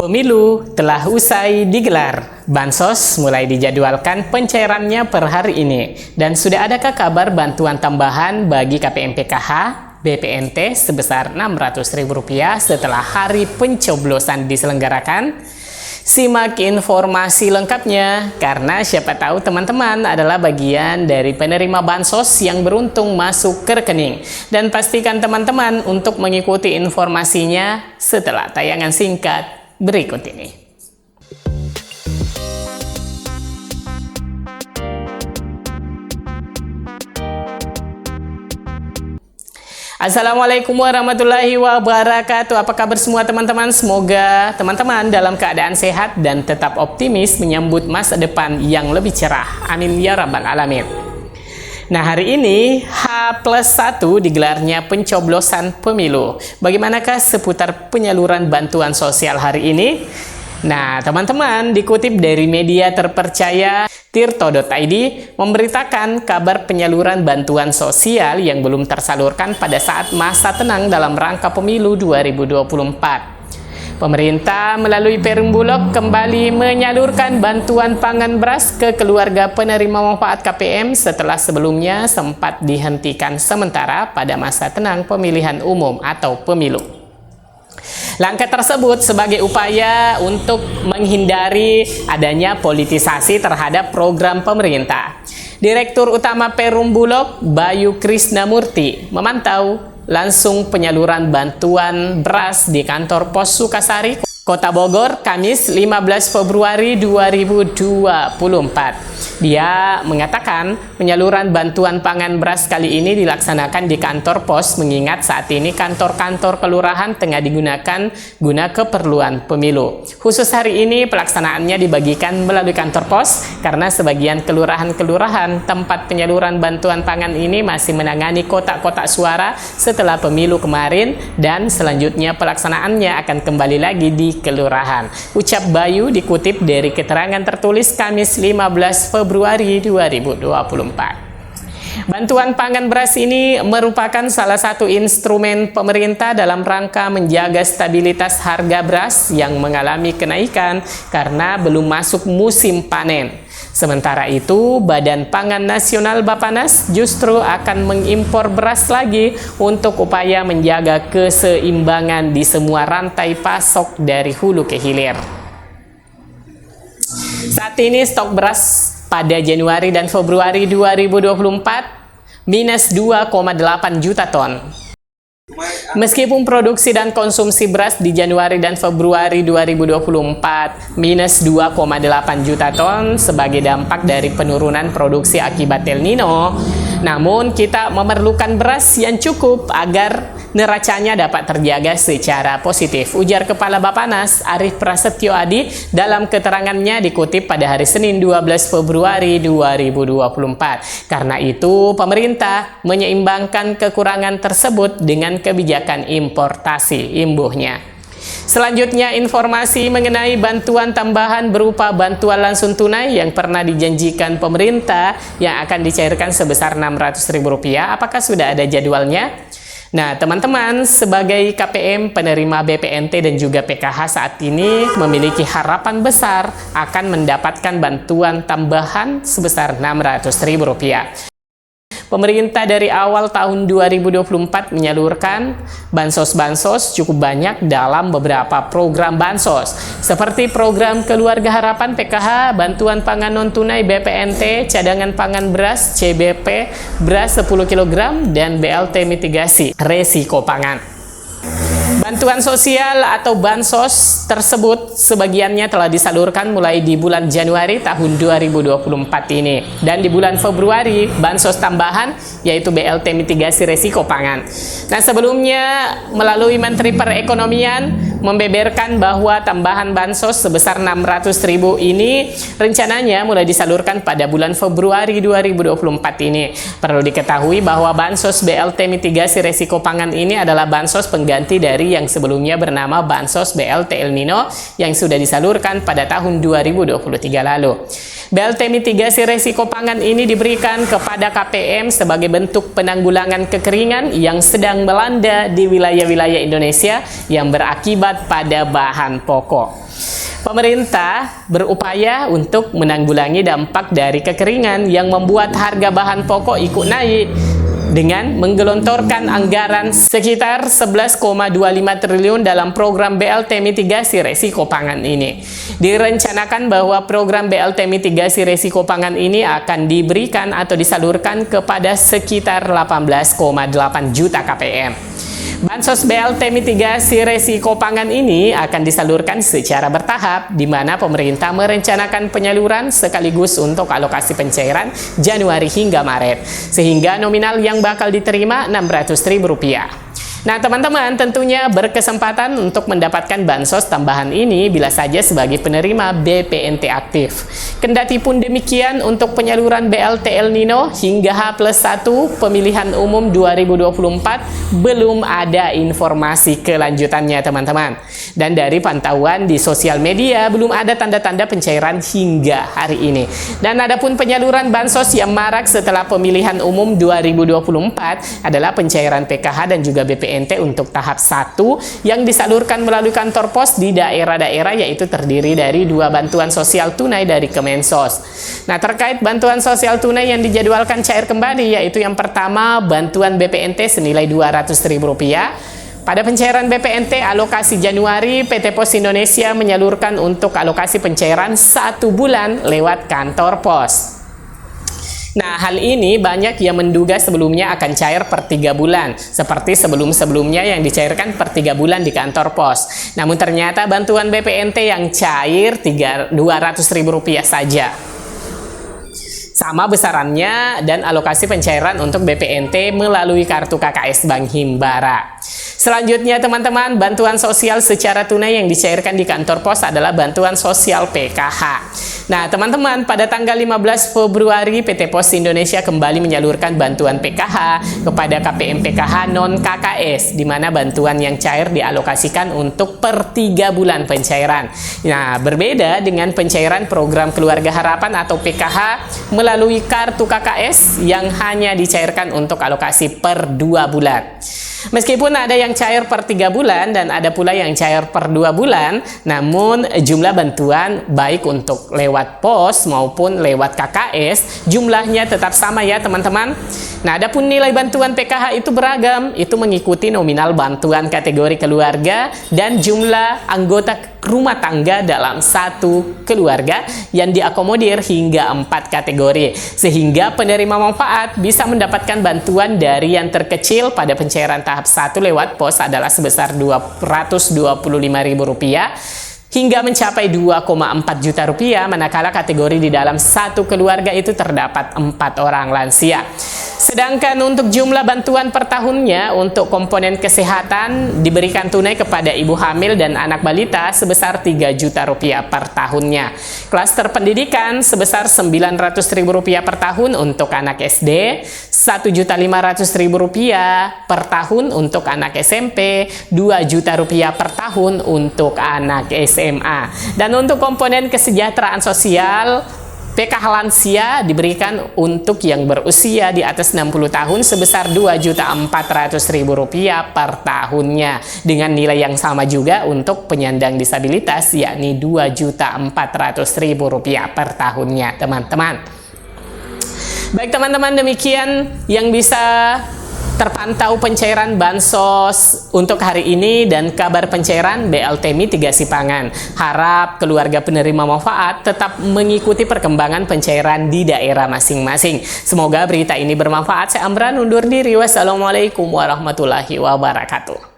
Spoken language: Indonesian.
Pemilu telah usai digelar. Bansos mulai dijadwalkan pencairannya per hari ini. Dan sudah adakah kabar bantuan tambahan bagi KPM PKH, BPNT sebesar Rp600.000 setelah hari pencoblosan diselenggarakan? Simak informasi lengkapnya, karena siapa tahu teman-teman adalah bagian dari penerima bansos yang beruntung masuk ke rekening. Dan pastikan teman-teman untuk mengikuti informasinya setelah tayangan singkat berikut ini. Assalamualaikum warahmatullahi wabarakatuh. Apa kabar semua teman-teman? Semoga teman-teman dalam keadaan sehat dan tetap optimis menyambut masa depan yang lebih cerah. Amin ya rabbal alamin. Nah, hari ini H+1 digelarnya pencoblosan pemilu. Bagaimanakah seputar penyaluran bantuan sosial hari ini? Nah, teman-teman, dikutip dari media terpercaya Tirto.id memberitakan kabar penyaluran bantuan sosial yang belum tersalurkan pada saat masa tenang dalam rangka pemilu 2024. Pemerintah melalui Perum Bulog kembali menyalurkan bantuan pangan beras ke keluarga penerima manfaat KPM setelah sebelumnya sempat dihentikan sementara pada masa tenang pemilihan umum atau pemilu. Langkah tersebut sebagai upaya untuk menghindari adanya politisasi terhadap program pemerintah. Direktur Utama Perum Bulog, Bayu Krisnamurti, memantau langsung penyaluran bantuan beras di kantor Pos Sukasari, Kota Bogor, Kamis 15 Februari 2024. Dia mengatakan penyaluran bantuan pangan beras kali ini dilaksanakan di kantor pos mengingat saat ini kantor-kantor kelurahan tengah digunakan guna keperluan pemilu. Khusus hari ini pelaksanaannya dibagikan melalui kantor pos karena sebagian kelurahan-kelurahan tempat penyaluran bantuan pangan ini masih menangani kotak-kotak suara setelah pemilu kemarin dan selanjutnya pelaksanaannya akan kembali lagi di kelurahan. Ucap Bayu dikutip dari keterangan tertulis Kamis 15 Februari 2024. Bantuan pangan beras ini merupakan salah satu instrumen pemerintah dalam rangka menjaga stabilitas harga beras yang mengalami kenaikan karena belum masuk musim panen. Sementara itu, Badan Pangan Nasional Bappenas justru akan mengimpor beras lagi untuk upaya menjaga keseimbangan di semua rantai pasok dari hulu ke hilir. Saat ini stok beras pada Januari dan Februari 2024 minus 2,8 juta ton. Meskipun produksi dan konsumsi beras di Januari dan Februari 2024 minus 2,8 juta ton sebagai dampak dari penurunan produksi akibat El Nino, namun kita memerlukan beras yang cukup agar neracanya dapat terjaga secara positif, ujar Kepala Bappenas Arief Prasetyo Adi dalam keterangannya dikutip pada hari Senin 12 Februari 2024. Karena itu, pemerintah menyeimbangkan kekurangan tersebut dengan kebijakan importasi, imbuhnya. Selanjutnya, informasi mengenai bantuan tambahan berupa bantuan langsung tunai yang pernah dijanjikan pemerintah yang akan dicairkan sebesar Rp600.000. Apakah sudah ada jadwalnya? Nah, teman-teman, sebagai KPM penerima BPNT dan juga PKH saat ini memiliki harapan besar akan mendapatkan bantuan tambahan sebesar Rp600.000. Pemerintah dari awal tahun 2024 menyalurkan bansos-bansos cukup banyak dalam beberapa program bansos, seperti program Keluarga Harapan PKH, bantuan pangan non-tunai BPNT, cadangan pangan beras CBP, beras 10 kg, dan BLT mitigasi resiko pangan. Bantuan sosial atau bansos tersebut sebagiannya telah disalurkan mulai di bulan Januari tahun 2024 ini. Dan di bulan Februari, bansos tambahan yaitu BLT mitigasi resiko pangan. Nah, sebelumnya melalui Menteri Perekonomian membeberkan bahwa tambahan bansos sebesar Rp600.000 ini rencananya mulai disalurkan pada bulan Februari 2024 ini. Perlu diketahui bahwa bansos BLT mitigasi resiko pangan ini adalah bansos pengganti dari yang sebelumnya bernama Bansos BLT El Nino yang sudah disalurkan pada tahun 2023 lalu. BLT mitigasi resiko pangan ini diberikan kepada KPM sebagai bentuk penanggulangan kekeringan yang sedang melanda di wilayah-wilayah Indonesia yang berakibat pada bahan pokok. Pemerintah berupaya untuk menanggulangi dampak dari kekeringan yang membuat harga bahan pokok ikut naik dengan menggelontorkan anggaran sekitar 11,25 triliun dalam program BLT mitigasi resiko pangan ini. Direncanakan bahwa program BLT mitigasi resiko pangan ini akan diberikan atau disalurkan kepada sekitar 18,8 juta KPM. Bansos BLT mitigasi resiko pangan ini akan disalurkan secara bertahap, di mana pemerintah merencanakan penyaluran sekaligus untuk alokasi pencairan Januari hingga Maret, sehingga nominal yang bakal diterima Rp600.000. Nah, teman-teman tentunya berkesempatan untuk mendapatkan bansos tambahan ini bila saja sebagai penerima BPNT aktif. Kendati pun demikian, untuk penyaluran BLT El Nino hingga H+1 pemilihan umum 2024 belum ada informasi kelanjutannya, teman-teman. Dan dari pantauan di sosial media belum ada tanda-tanda pencairan hingga hari ini. Dan adapun penyaluran bansos yang marak setelah pemilihan umum 2024 adalah pencairan PKH dan juga BPNT untuk tahap 1 yang disalurkan melalui kantor pos di daerah-daerah, yaitu terdiri dari 2 bantuan sosial tunai dari Kemensos. Nah, terkait bantuan sosial tunai yang dijadwalkan cair kembali, yaitu yang pertama bantuan BPNT senilai Rp200.000. Pada pencairan BPNT alokasi Januari, PT Pos Indonesia menyalurkan untuk alokasi pencairan 1 bulan lewat kantor pos. Nah, hal ini banyak yang menduga sebelumnya akan cair per 3 bulan, seperti sebelum-sebelumnya yang dicairkan per 3 bulan di kantor pos. Namun ternyata bantuan BPNT yang cair Rp200.000 saja. Sama besarannya dan alokasi pencairan untuk BPNT melalui kartu KKS Bank Himbara. Selanjutnya, teman-teman, bantuan sosial secara tunai yang dicairkan di kantor pos adalah bantuan sosial PKH. Nah, teman-teman, pada tanggal 15 Februari PT Pos Indonesia kembali menyalurkan bantuan PKH kepada KPM PKH non-KKS, di mana bantuan yang cair dialokasikan untuk per 3 bulan pencairan. Nah, berbeda dengan pencairan program Keluarga Harapan atau PKH melalui kartu KKS yang hanya dicairkan untuk alokasi per 2 bulan. Meskipun ada yang cair per 3 bulan dan ada pula yang cair per 2 bulan, namun jumlah bantuan baik untuk lewat pos maupun lewat KKS jumlahnya tetap sama ya, teman-teman. Nah, adapun nilai bantuan PKH itu beragam, itu mengikuti nominal bantuan kategori keluarga dan jumlah anggota rumah tangga dalam satu keluarga yang diakomodir hingga 4 kategori, sehingga penerima manfaat bisa mendapatkan bantuan dari yang terkecil pada pencairan tahap 1 lewat pos adalah sebesar Rp225.000 hingga mencapai Rp2,4 juta, manakala kategori di dalam satu keluarga itu terdapat 4 orang lansia. Sedangkan untuk jumlah bantuan per tahunnya untuk komponen kesehatan diberikan tunai kepada ibu hamil dan anak balita sebesar Rp3 juta per tahunnya. Klaster pendidikan sebesar Rp900.000 per tahun untuk anak SD, Rp1.500.000 per tahun untuk anak SMP, Rp2 juta per tahun untuk anak SMA. Dan untuk komponen kesejahteraan sosial, PKH lansia diberikan untuk yang berusia di atas 60 tahun sebesar Rp2.400.000 per tahunnya, dengan nilai yang sama juga untuk penyandang disabilitas, yakni Rp2.400.000 per tahunnya, teman-teman. Baik, teman-teman, demikian yang bisa terpantau pencairan bansos untuk hari ini dan kabar pencairan BLT mitigasi pangan. Harap keluarga penerima manfaat tetap mengikuti perkembangan pencairan di daerah masing-masing. Semoga berita ini bermanfaat. Saya Amran undur diri. Wassalamualaikum warahmatullahi wabarakatuh.